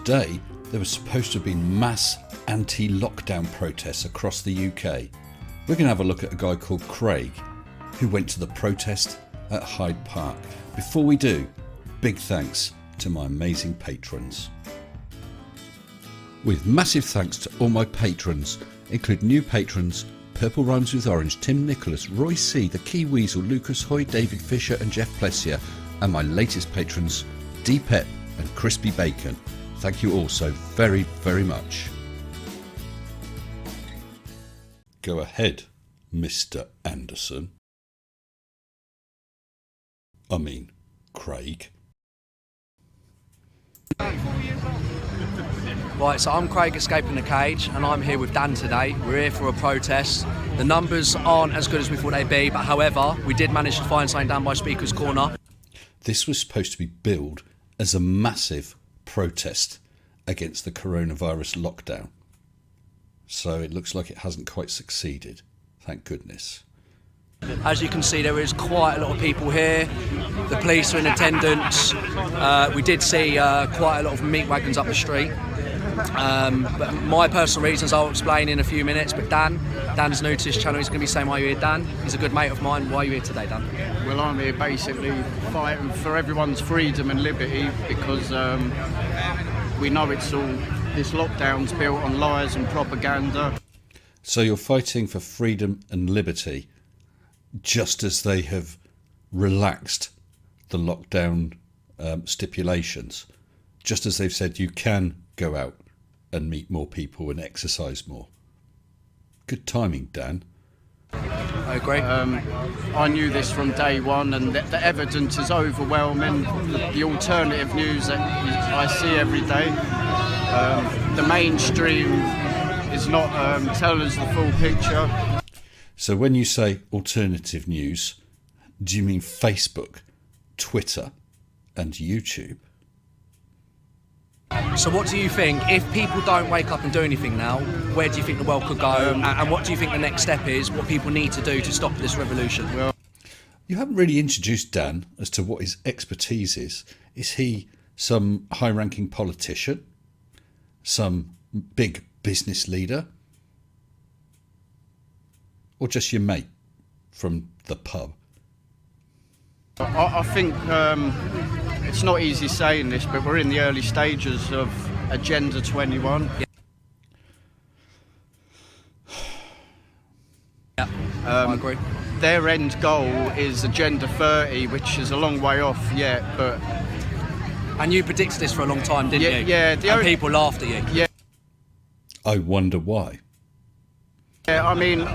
today there was supposed to have been mass anti-lockdown protests across the UK. We're going to have a look at a guy called Craig who went to the protest at Hyde Park. Before we do, big thanks to my amazing patrons. With massive thanks to all my patrons, include new patrons Purple Rhymes with Orange, Tim Nicholas, Roy C, The Key Weasel, Lucas Hoy, David Fisher and Jeff Plessier, and my latest patrons D Pep and Crispy Bacon. Thank you all so very, very much. Go ahead, Mr. Anderson. I mean, Craig. Right, so I'm Craig Escaping the Cage and I'm here with Dan today. We're here for a protest. The numbers aren't as good as we thought they'd be, but however, we did manage to find something down by Speaker's Corner. This was supposed to be billed as a massive protest against the coronavirus lockdown. So it looks like it hasn't quite succeeded. Thank goodness. As you can see, there is quite a lot of people here. The police are in attendance. We did see quite a lot of meat wagons up the street. But my personal reasons I'll explain in a few minutes. But Dan's new to this channel. He's going to be saying why you're here, Dan. He's a good mate of mine. Why are you here today, Dan? Well, I'm here basically fighting for everyone's freedom and liberty because we know it's all, this lockdown's built on lies and propaganda. So you're fighting for freedom and liberty just as they have relaxed the lockdown stipulations, just as they've said you can go out and meet more people and exercise more. Good timing, Dan. I agree. I knew this from day one, and the evidence is overwhelming. The alternative news that I see every day, the mainstream is not telling us the full picture. So when you say alternative news, do you mean Facebook, Twitter and YouTube? So what do you think, if people don't wake up and do anything now, where do you think the world could go, and what do you think the next step is, what people need to do to stop this revolution? Well, you haven't really introduced Dan as to what his expertise is. Is he some high-ranking politician? Some big business leader? Or just your mate from the pub? I think it's not easy saying this, but we're in the early stages of Agenda 21. Yeah, I agree. Their end goal is Agenda 30, which is a long way off yet, but... And you predicted this for a long time, didn't you? Yeah. And people laughed at you. Yeah. I wonder why. Yeah, I mean,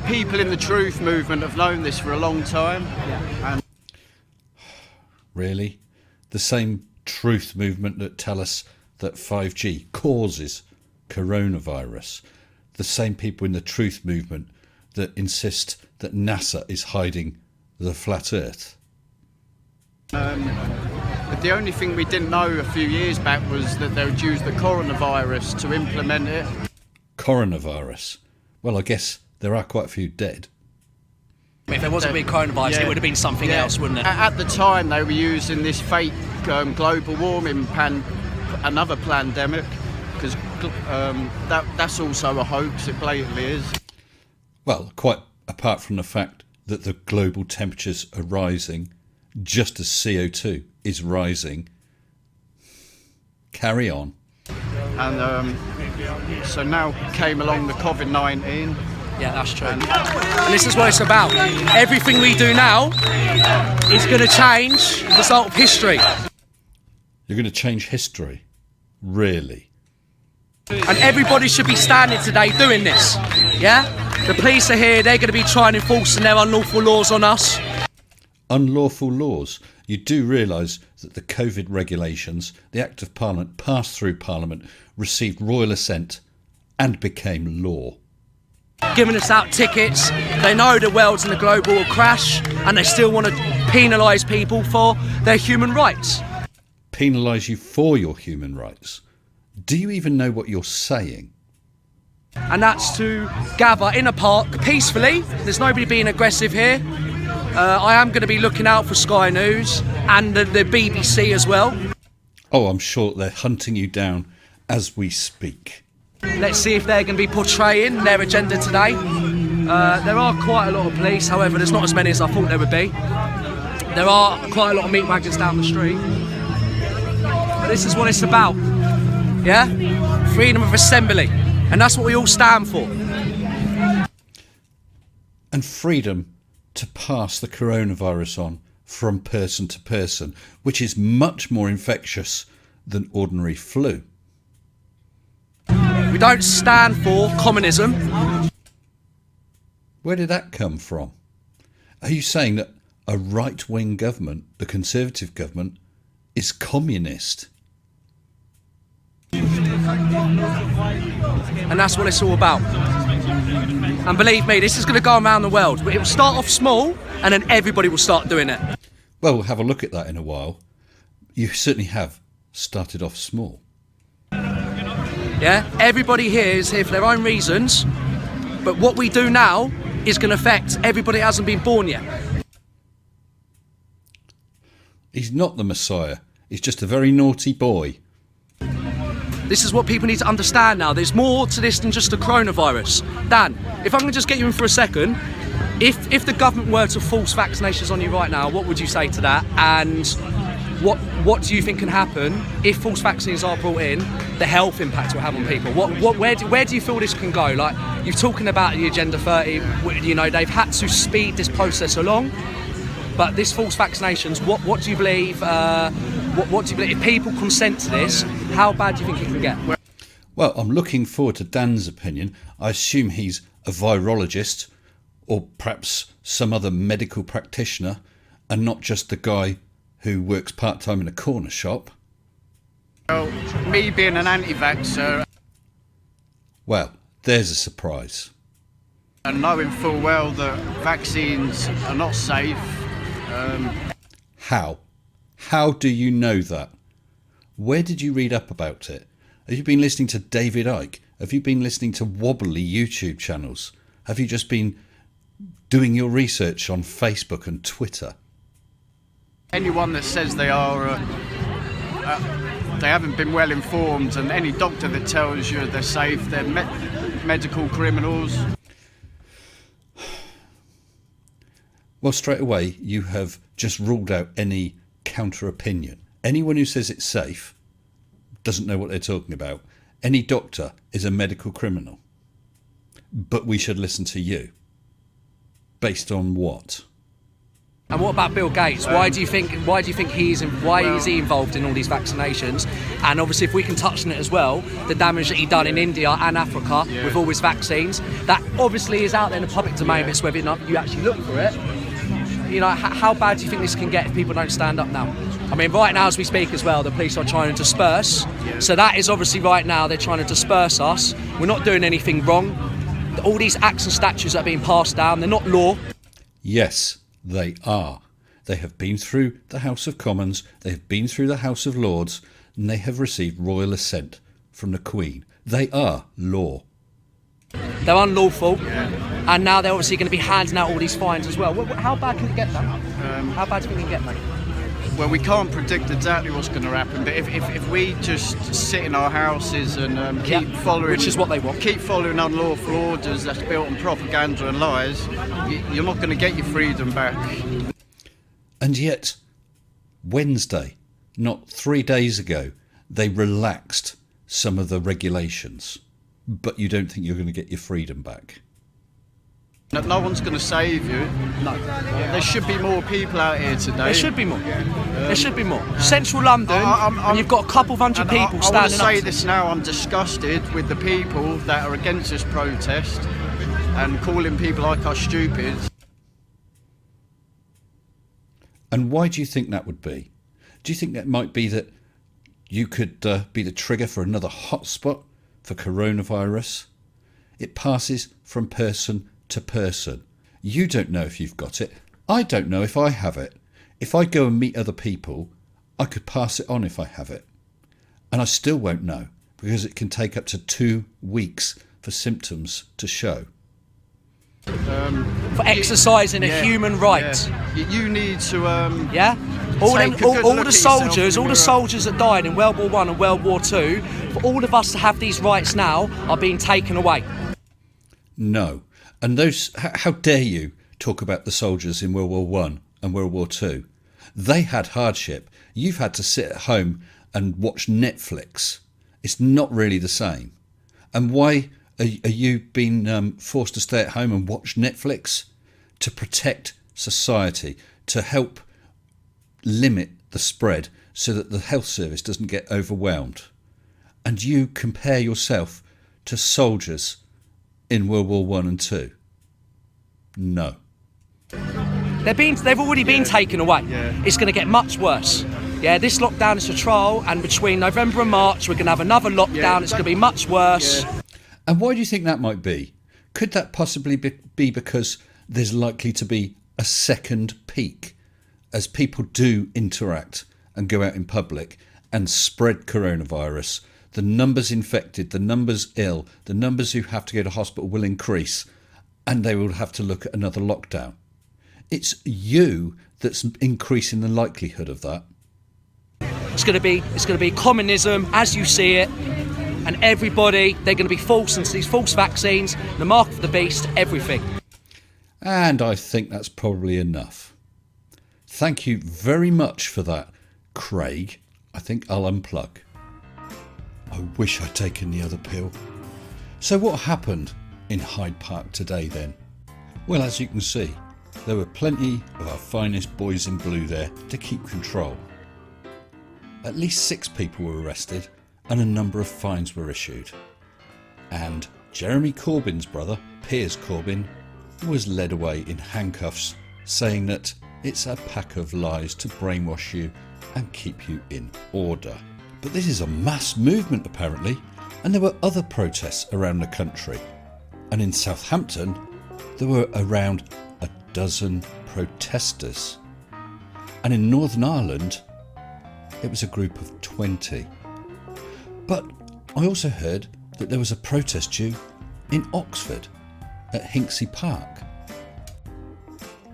people in the truth movement have known this for a long time. And Really? The same truth movement that tell us that 5G causes coronavirus. The same people in the truth movement that insist that NASA is hiding the flat earth. But the only thing we didn't know a few years back was that they would use the coronavirus to implement it. Coronavirus? Well, I guess there are quite a few dead. If there wasn't been coronavirus, it would have been something else, wouldn't it? At the time, they were using this fake global warming another pandemic, because that's also a hoax. It blatantly is. Well, quite apart from the fact that the global temperatures are rising, just as CO2 is rising. Carry on. And so now came along the COVID-19. Yeah, that's true. And this is what it's about. Everything we do now is going to change the result of history. You're going to change history? Really? And everybody should be standing today doing this. Yeah? The police are here, they're going to be trying enforcing their unlawful laws on us. Unlawful laws? You do realise that the COVID regulations, the Act of Parliament, passed through Parliament, received royal assent and became law. Giving us out tickets, they know the world's in a global crash and they still want to penalise people for their human rights. Penalise you for your human rights? Do you even know what you're saying? And that's to gather in a park peacefully. There's nobody being aggressive here. I am going to be looking out for Sky News and the BBC as well. Oh, I'm sure they're hunting you down as we speak. Let's see if they're going to be portraying their agenda today. There are quite a lot of police, however, there's not as many as I thought there would be. There are quite a lot of meat wagons down the street. But this is what it's about, yeah? Freedom of assembly. And that's what we all stand for. And freedom to pass the coronavirus on from person to person, which is much more infectious than ordinary flu. We don't stand for communism. Where did that come from? Are you saying that a right-wing government, the Conservative government, is communist? And that's what it's all about. And believe me, this is going to go around the world. It will start off small and then everybody will start doing it. Well, we'll have a look at that in a while. You certainly have started off small. Yeah, everybody here is here for their own reasons, but what we do now is going to affect everybody that hasn't been born yet. He's not the Messiah. He's just a very naughty boy. This is what people need to understand now. There's more to this than just the coronavirus. Dan, if I'm going to just get you in for a second, if the government were to force vaccinations on you right now, what would you say to that? And what do you think can happen if false vaccines are brought in? The health impact it will have on people. Where do you feel this can go? Like, you're talking about the Agenda 30. You know, they've had to speed this process along. But this false vaccinations, what do you believe? What do you believe? If people consent to this, how bad do you think it can get? Well, I'm looking forward to Dan's opinion. I assume he's a virologist or perhaps some other medical practitioner and not just the guy who works part-time in a corner shop. Well, me being an anti-vaxer Well, there's a surprise. and knowing full well that vaccines are not safe, How? How do you know that? Where did you read up about it? Have you been listening to David Icke? Have you been listening to wobbly YouTube channels? Have you just been doing your research on Facebook and Twitter? anyone that says they are, they haven't been well informed, and any doctor that tells you they're safe, they're medical criminals. Well, straight away, you have just ruled out any counter-opinion. Anyone who says it's safe doesn't know what they're talking about. Any doctor is a medical criminal. But we should listen to you. Based on what? And what about Bill Gates? Why do you think is he involved in all these vaccinations? And obviously, if we can touch on it as well, the damage that he done in India and Africa with all his vaccines, that obviously is out there in the public domain. But it's whether or not you actually look for it. You know, how bad do you think this can get if people don't stand up now? I mean, right now as we speak as well, the police are trying to disperse. So that is obviously right now they're trying to disperse us. We're not doing anything wrong. All these acts and statutes that are being passed down, they're not law. Yes, they are. They have been through the House of Commons, they have been through the House of Lords, and they have received royal assent from the Queen. They are law. They're unlawful, and now they're obviously going to be handing out all these fines as well. How bad can it get, man? How bad do you think it can get, mate? Well, we can't predict exactly what's going to happen, but if we just sit in our houses and keep following, which is what they want, keep following unlawful orders that's built on propaganda and lies, you're not going to get your freedom back. And yet, Wednesday, not 3 days ago, they relaxed some of the regulations. But you don't think you're going to get your freedom back? No one's going to save you. No. There should be more people out here today. There should be more. There should be more. Central London, and you've got a couple of hundred people standing up. I want to say this now, I'm disgusted with the people that are against this protest and calling people like us stupid. And why do you think that would be? Do you think that might be that you could be the trigger for another hotspot for coronavirus? It passes from person to person. You don't know if you've got it. I don't know if I have it. If I go and meet other people, I could pass it on if I have it. And I still won't know because it can take up to 2 weeks for symptoms to show. for exercising a human right. Yeah. You need to. Yeah. All Take a good look the at yourself in soldiers, the all the mirror. soldiers that died in World War One and World War Two, for all of us to have these rights now are being taken away. No. And those, how dare you talk about the soldiers in World War One and World War Two? They had hardship. You've had to sit at home and watch Netflix. It's not really the same. And why are you being forced to stay at home and watch Netflix? To protect society, to help limit the spread so that the health service doesn't get overwhelmed. And you compare yourself to soldiers in World War One and Two? No. They've already been taken away. Yeah. It's going to get much worse. Yeah, this lockdown is a trial, and between November and March, we're going to have another lockdown. Yeah. It's going to be much worse. Yeah. And why do you think that might be? Could that possibly be because there's likely to be a second peak as people do interact and go out in public and spread coronavirus? The numbers infected, the numbers ill, the numbers who have to go to hospital will increase, and they will have to look at another lockdown. It's you that's increasing the likelihood of that. It's going to be communism as you see it, and everybody, they're going to be forced into these false vaccines, the mark of the beast, everything. And I think that's probably enough. Thank you very much for that, Craig. I think I'll unplug. I wish I'd taken the other pill. So what happened in Hyde Park today then? Well, as you can see, there were plenty of our finest boys in blue there to keep control. At least 6 people were arrested and a number of fines were issued. And Jeremy Corbyn's brother, Piers Corbyn, was led away in handcuffs, saying that it's a pack of lies to brainwash you and keep you in order. But this is a mass movement apparently, and there were other protests around the country. And in Southampton, there were around a dozen protesters. And in Northern Ireland, it was a group of 20. But I also heard that there was a protest due in Oxford at Hyde Park.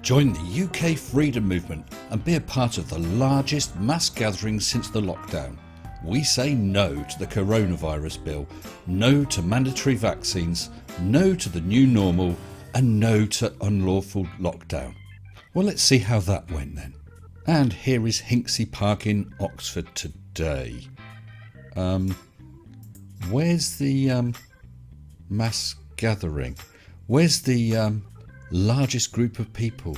Join the UK Freedom Movement and be a part of the largest mass gathering since the lockdown. We say no to the coronavirus bill, no to mandatory vaccines, no to the new normal, and no to unlawful lockdown. Well, let's see how that went then. And here is Hyde Park in Oxford today. Where's the mass gathering? Where's the largest group of people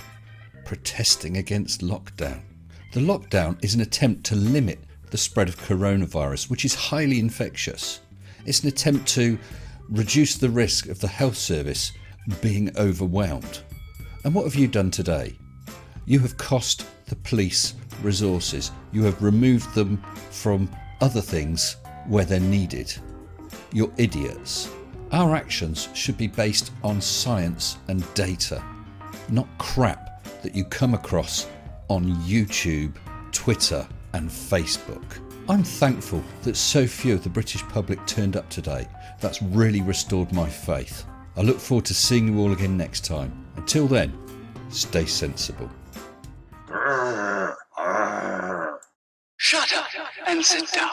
protesting against lockdown? The lockdown is an attempt to limit the spread of coronavirus, which is highly infectious. It's an attempt to reduce the risk of the health service being overwhelmed. And what have you done today? You have cost the police resources. You have removed them from other things where they're needed. You're idiots. Our actions should be based on science and data, not crap that you come across on YouTube, Twitter and Facebook. I'm thankful that so few of the British public turned up today. That's really restored my faith. I look forward to seeing you all again next time. Until then, stay sensible. Shut up and sit down.